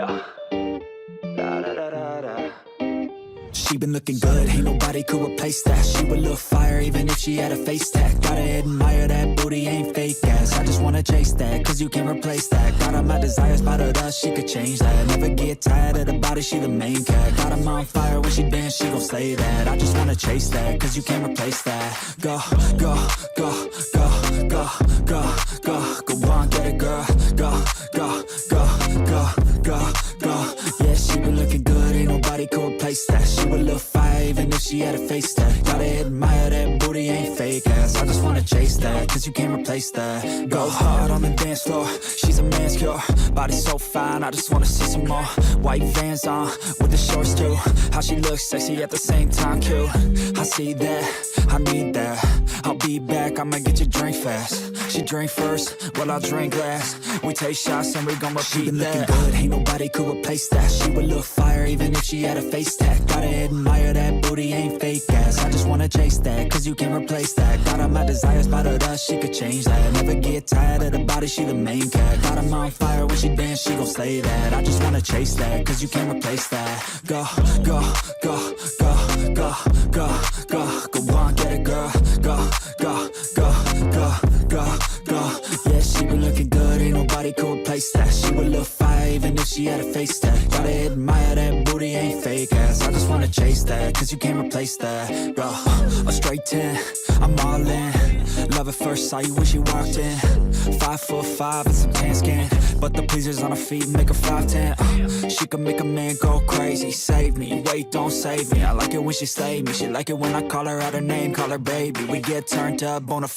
Yeah. Da da da da da. She been looking good, ain't nobody could replace that. She would look fire even if she had a face tag. Gotta admire that booty, ain't fake ass. I just wanna chase that, cause you can't replace that. Got all my desires, by the dust, she could change that. Never get tired of the body, she the main cat. Got 'em on fire when she dance, she gon' slay that. I just wanna chase that, cause you can't replace that. Go, go, go, go, go, go, go. Go on, get it, girl. Go, go, go, go, go, go. Yeah, she been looking good, ain't nobody could replace that. She would look fire even if she had a face tag. Gotta admire that booty, ain't fake ass. I just wanna chase that, cause you can't replace that. Go hard on the dance floor, she's a man's cure. Body so fine, I just wanna see some more. White Vans on, with the shorts too. How she looks sexy at the same time, cute. I see that, I need that. I'll be back, I'ma get your drink fast. She drink first, well I'll drink last. We take shots and we gon' repeat she been that. Looking good, ain't nobody could replace that. She would look fire even if she had a face tag. Gotta admire that booty, ain't fake ass. I just wanna chase that, cause you can't replace that. Got all my desires, by the dust, she could change that. Never get tired of the body, she the main cat. Got 'em on fire when she dance, she gon' slay that. I just wanna chase that, cause you can't replace that. Go, go, go, go, go, go, go. Go on, get it, girl. Go, go, go, go, go, go. Yeah, she been looking good, ain't nobody could replace that. She would look fire even if she had a face tag. Gotta admire that booty, ain't fake ass. I just wanna chase that, cause you can't replace that. Bro, a straight 10, I'm all in. Love at first sight when she walked in. 5'5" and some tan skin, but the pleasers on her feet make her 5'10". She can make a man go crazy. Save me, wait, don't save me. I like it when she slay me. She like it when I call her out her name, call her baby. We get turned up on a